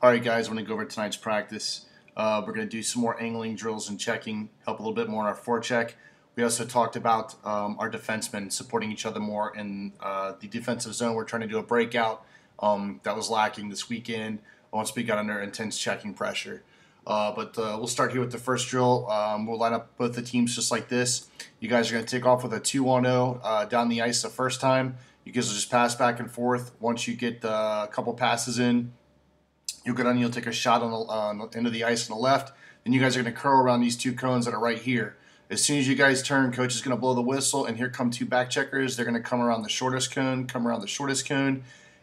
All right, guys, I'm going to go over tonight's practice. We're going to do some more angling drills and checking, help a little bit more on our forecheck. We also talked about our defensemen supporting each other more in the defensive zone. We're trying to do a breakout that was lacking this weekend once we got under intense checking pressure. But we'll start here with the first drill. We'll line up both the teams just like this. You guys are going to take off with a 2-on-0 down the ice the first time. You guys will just pass back and forth. Once you get a couple passes in, you'll get on, you'll take a shot on the end of the ice on the left. Then you guys are going to curl around these two cones that are right here. As soon as you guys turn, coach is going to blow the whistle, and here come two back checkers. They're going to come around the shortest cone,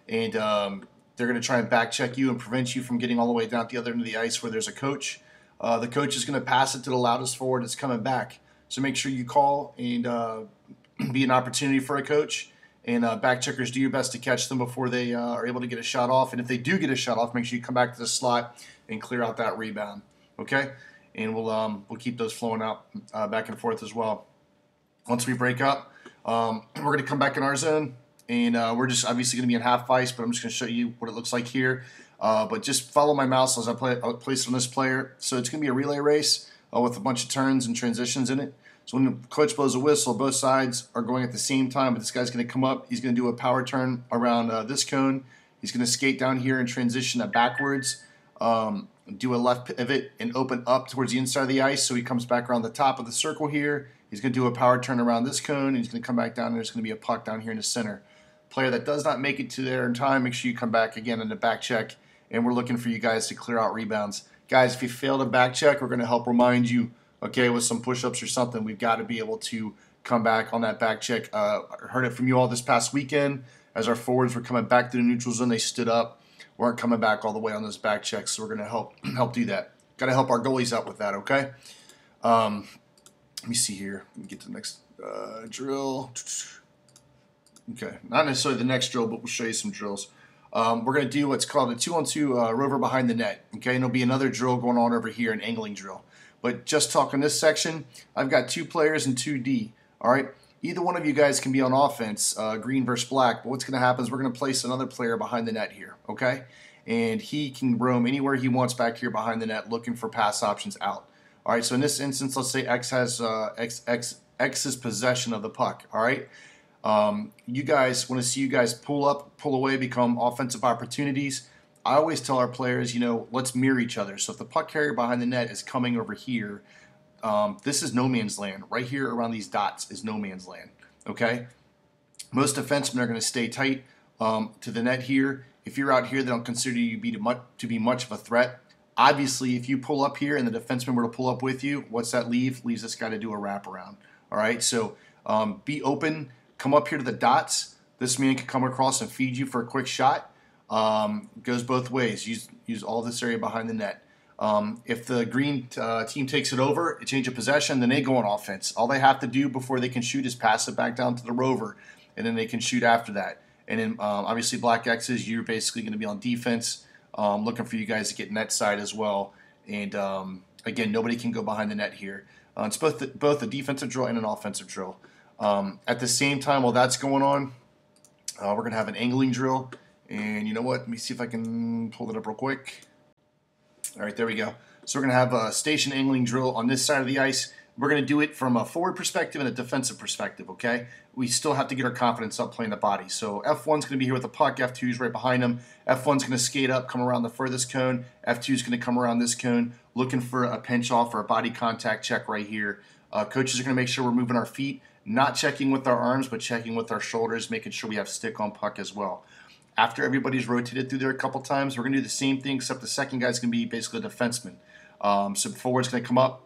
and they're going to try and back check you and prevent you from getting all the way down at the other end of the ice where there's a coach. The coach is going to pass it to the loudest forward that's coming back. So make sure you call and be an opportunity for a coach. And back checkers, do your best to catch them before they are able to get a shot off. And if they do get a shot off, make sure you come back to the slot and clear out that rebound. Okay? And we'll keep those flowing out back and forth as well. Once we break up, we're going to come back in our zone. And we're just obviously going to be in half ice, but I'm just going to show you what it looks like here. But just follow my mouse as I place it on this player. So it's going to be a relay race with a bunch of turns and transitions in it. So when the coach blows a whistle, both sides are going at the same time, but this guy's going to come up. He's going to do a power turn around this cone. He's going to skate down here and transition that backwards, do a left pivot, and open up towards the inside of the ice. So he comes back around the top of the circle here. He's going to do a power turn around this cone, and he's going to come back down, and there's going to be a puck down here in the center. Player that does not make it to there in time, make sure you come back again in the back check, and we're looking for you guys to clear out rebounds. Guys, if you fail to back check, we're going to help remind you, okay, with some push-ups or something. We've got to be able to come back on that back check. I heard it from you all this past weekend. As our forwards were coming back to the neutral zone, they stood up, weren't coming back all the way on those back checks, so we're going to help do that. Got to help our goalies out with that, okay? Let me see here. Let me get to the next drill. Okay, not necessarily the next drill, but we'll show you some drills. We're going to do what's called a 2-on-2 rover behind the net, okay? And there'll be another drill going on over here, an angling drill. But just talking this section, I've got 2 players and 2D, all right? Either one of you guys can be on offense, green versus black, but what's going to happen is we're going to place another player behind the net here, okay? And he can roam anywhere he wants back here behind the net looking for pass options out. All right, so in this instance, let's say X has X's possession of the puck, all right? You guys want to see you guys pull up, pull away, become offensive opportunities. I always tell our players, let's mirror each other. So if the puck carrier behind the net is coming over here, this is no man's land. Right here around these dots is no man's land, okay? Most defensemen are going to stay tight to the net here. If you're out here, they don't consider you to be much of a threat. Obviously, if you pull up here and the defenseman were to pull up with you, what's that leave? Leaves this guy to do a wraparound, all right? So be open. Come up here to the dots. This man can come across and feed you for a quick shot. Goes both ways. Use all this area behind the net. If the green team takes it over, a change of possession, then they go on offense. All they have to do before they can shoot is pass it back down to the rover, and then they can shoot after that. And then obviously black X's, you're basically going to be on defense, looking for you guys to get net side as well. And again, nobody can go behind the net here. It's both a defensive drill and an offensive drill. At the same time, while that's going on, we're going to have an angling drill. And you know what? Let me see if I can pull it up real quick. All right, there we go. So we're going to have a station angling drill on this side of the ice. We're going to do it from a forward perspective and a defensive perspective, okay? We still have to get our confidence up playing the body. So F1's going to be here with the puck. F2's right behind him. F1's going to skate up, come around the furthest cone. F2's going to come around this cone, looking for a pinch off or a body contact check right here. Coaches are going to make sure we're moving our feet, not checking with our arms, but checking with our shoulders, making sure we have stick on puck as well. After everybody's rotated through there a couple times, we're going to do the same thing, except the second guy's going to be basically a defenseman. So forward's going to come up,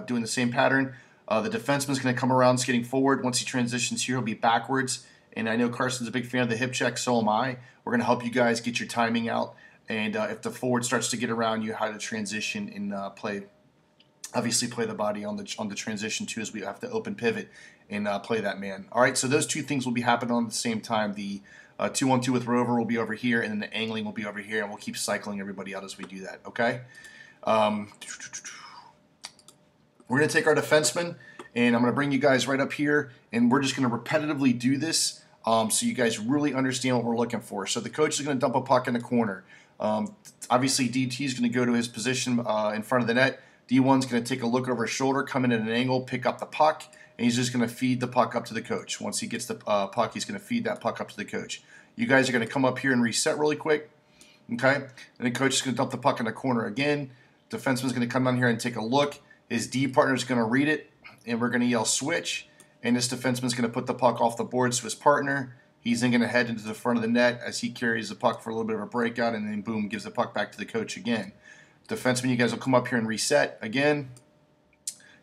doing the same pattern. The defenseman's going to come around skating forward. Once he transitions here, he'll be backwards. And I know Carson's a big fan of the hip check, so am I. We're going to help you guys get your timing out. And if the forward starts to get around you, how to transition and play the body on the transition too, as we have to open pivot and play that man. All right, so those two things will be happening on the same time. The 2-on-2 with rover will be over here, and then the angling will be over here, and we'll keep cycling everybody out as we do that, okay? We're going to take our defenseman, and I'm going to bring you guys right up here, and we're just going to repetitively do this so you guys really understand what we're looking for. So the coach is going to dump a puck in the corner. Obviously, DT is going to go to his position in front of the net. D1's going to take a look over his shoulder, come in at an angle, pick up the puck, and he's just going to feed the puck up to the coach. Once he gets the puck, he's going to feed that puck up to the coach. You guys are going to come up here and reset really quick, okay? And the coach is going to dump the puck in the corner again. Defenseman's going to come down here and take a look. His D partner is going to read it, and we're going to yell switch. And this defenseman's going to put the puck off the boards to his partner. He's then going to head into the front of the net as he carries the puck for a little bit of a breakout, and then boom, gives the puck back to the coach again. Defenseman, you guys will come up here and reset again.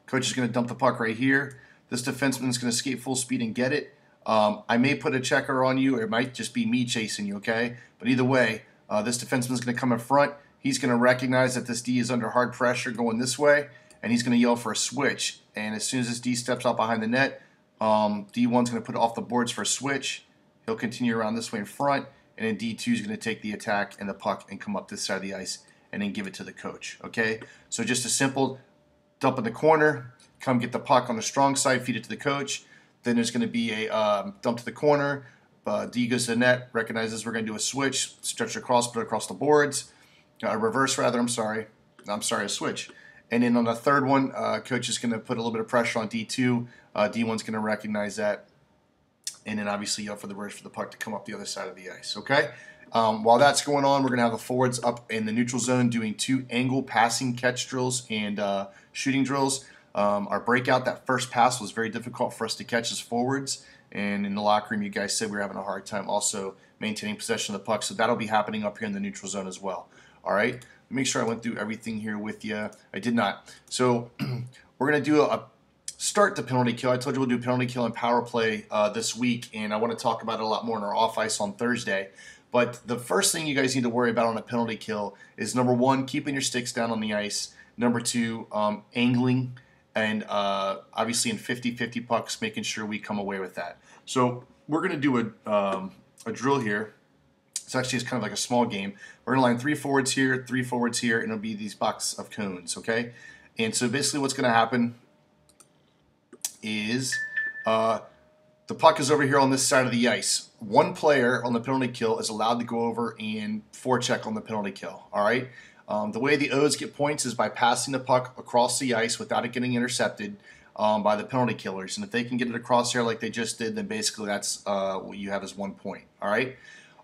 Coach is going to dump the puck right here. This defenseman is going to skate full speed and get it. I may put a checker on you, or it might just be me chasing you, okay? But either way, this defenseman is going to come in front. He's going to recognize that this D is under hard pressure going this way, and he's going to yell for a switch. And as soon as this D steps out behind the net, D1's going to put it off the boards for a switch. He'll continue around this way in front, and then D2 is going to take the attack and the puck and come up this side of the ice and then give it to the coach, okay? So just a simple dump in the corner, come get the puck on the strong side, feed it to the coach. Then there's going to be a dump to the corner. D goes to the net, recognizes we're going to do a switch, stretch across, put it across the boards. A reverse, rather, a switch. And then on the third one, coach is going to put a little bit of pressure on D2. D1's going to recognize that. And then obviously yell for the words for the puck to come up the other side of the ice, okay? While that's going on, we're going to have the forwards up in the neutral zone doing 2 angle passing catch drills and shooting drills. Our breakout, that first pass was very difficult for us to catch as forwards. And in the locker room, you guys said we were having a hard time also maintaining possession of the puck. So that'll be happening up here in the neutral zone as well. All right? Make sure I went through everything here with you. I did not. So we're going to do start the penalty kill. I told you we'll do penalty kill and power play this week, and I want to talk about it a lot more in our off ice on Thursday. But the first thing you guys need to worry about on a penalty kill is, number 1, keeping your sticks down on the ice. Number 2, angling, and obviously in 50-50 pucks, making sure we come away with that. So we're going to do a drill here. It's actually kind of like a small game. We're going to line 3 forwards here, 3 forwards here, and it'll be these box of cones, okay? And so basically what's going to happen is the puck is over here on this side of the ice. One player on the penalty kill is allowed to go over and forecheck on the penalty kill, all right? The way the O's get points is by passing the puck across the ice without it getting intercepted by the penalty killers. And if they can get it across here like they just did, then basically that's what you have as 1 point, all right?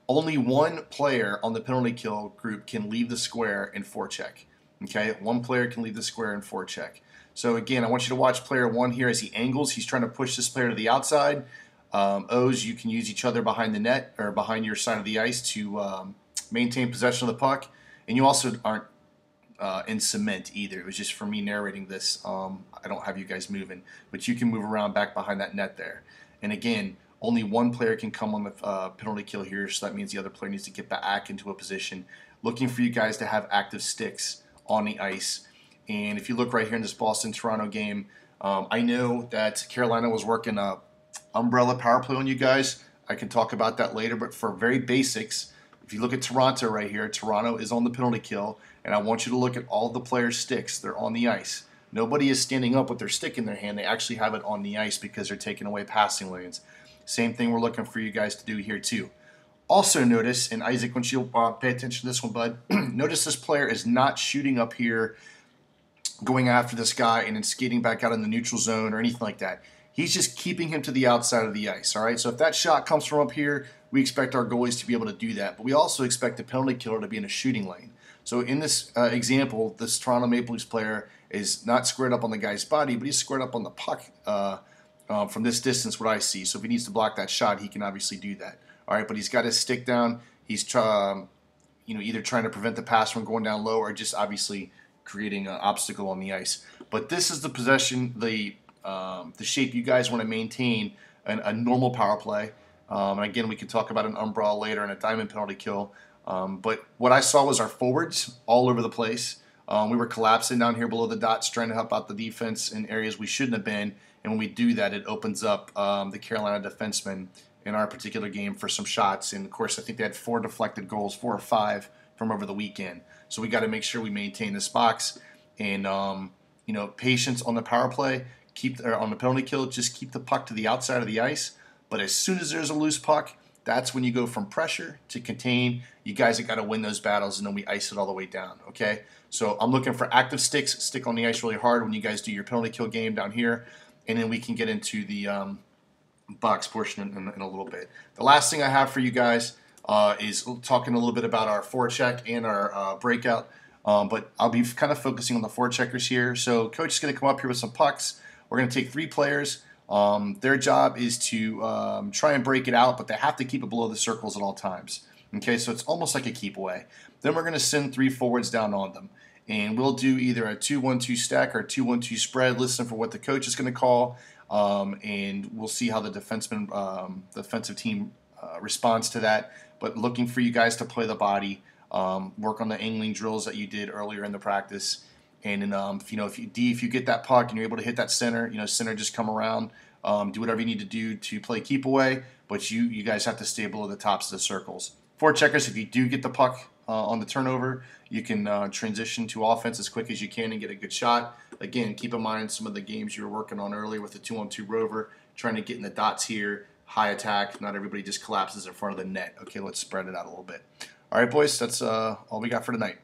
Only one player on the penalty kill group can leave the square and forecheck, okay? One player can leave the square and forecheck. So again, I want you to watch player 1 here as he angles. He's trying to push this player to the outside. O's, you can use each other behind the net or behind your side of the ice to maintain possession of the puck. And you also aren't in cement either. It was just for me narrating this. I don't have you guys moving, but you can move around back behind that net there. And again, only one player can come on the penalty kill here, so that means the other player needs to get back into a position. Looking for you guys to have active sticks on the ice. And if you look right here in this Boston-Toronto game, I know that Carolina was working a umbrella power play on you guys. I can talk about that later, but for very basics, if you look at Toronto right here, Toronto is on the penalty kill, and I want you to look at all the players' sticks. They're on the ice. Nobody is standing up with their stick in their hand. They actually have it on the ice because they're taking away passing lanes. Same thing we're looking for you guys to do here too. Also notice, and Isaac, once you pay attention to this one, bud, notice this player is not shooting up here, going after this guy and then skating back out in the neutral zone or anything like that. He's just keeping him to the outside of the ice, all right? So if that shot comes from up here, we expect our goalies to be able to do that. But we also expect the penalty killer to be in a shooting lane. So in this example, this Toronto Maple Leafs player is not squared up on the guy's body, but he's squared up on the puck from this distance, what I see. So if he needs to block that shot, he can obviously do that. All right, but he's got his stick down. He's either trying to prevent the pass from going down low or just obviously creating an obstacle on the ice. But this is the possession, the shape you guys want to maintain a normal power play. And again, we can talk about an umbrella later and a diamond penalty kill. But what I saw was our forwards all over the place. We were collapsing down here below the dots, trying to help out the defense in areas we shouldn't have been. And when we do that, it opens up the Carolina defensemen in our particular game for some shots. And of course, I think they had 4 deflected goals, 4 or 5 from over the weekend. So we got to make sure we maintain this box. And patience on the power play. On the penalty kill, just keep the puck to the outside of the ice. But as soon as there's a loose puck, That's when you go from pressure to contain. You guys have got to win those battles, and then we ice it all the way down, okay? So I'm looking for active sticks, stick on the ice really hard when you guys do your penalty kill game down here, and then we can get into the box portion in a little bit. The last thing I have for you guys is talking a little bit about our forecheck and our breakout, but I'll be kind of focusing on the forecheckers here. So coach is going to come up here with some pucks. We're going to take 3 players. Their job is to try and break it out, but they have to keep it below the circles at all times. Okay, so it's almost like a keep away. Then we're going to send 3 forwards down on them. And we'll do either a 2-1-2 stack or a 2-1-2 spread. Listen for what the coach is going to call, and we'll see how the defensive team responds to that. But looking for you guys to play the body, work on the angling drills that you did earlier in the practice. And then, if you get that puck and you're able to hit that center, center just come around, do whatever you need to do to play keep away. But you guys have to stay below the tops of the circles. Forecheckers, if you do get the puck on the turnover, you can transition to offense as quick as you can and get a good shot. Again, keep in mind some of the games you were working on earlier with the 2-on-2 rover, trying to get in the dots here, high attack. Not everybody just collapses in front of the net. Okay, let's spread it out a little bit. All right, boys, that's all we got for tonight.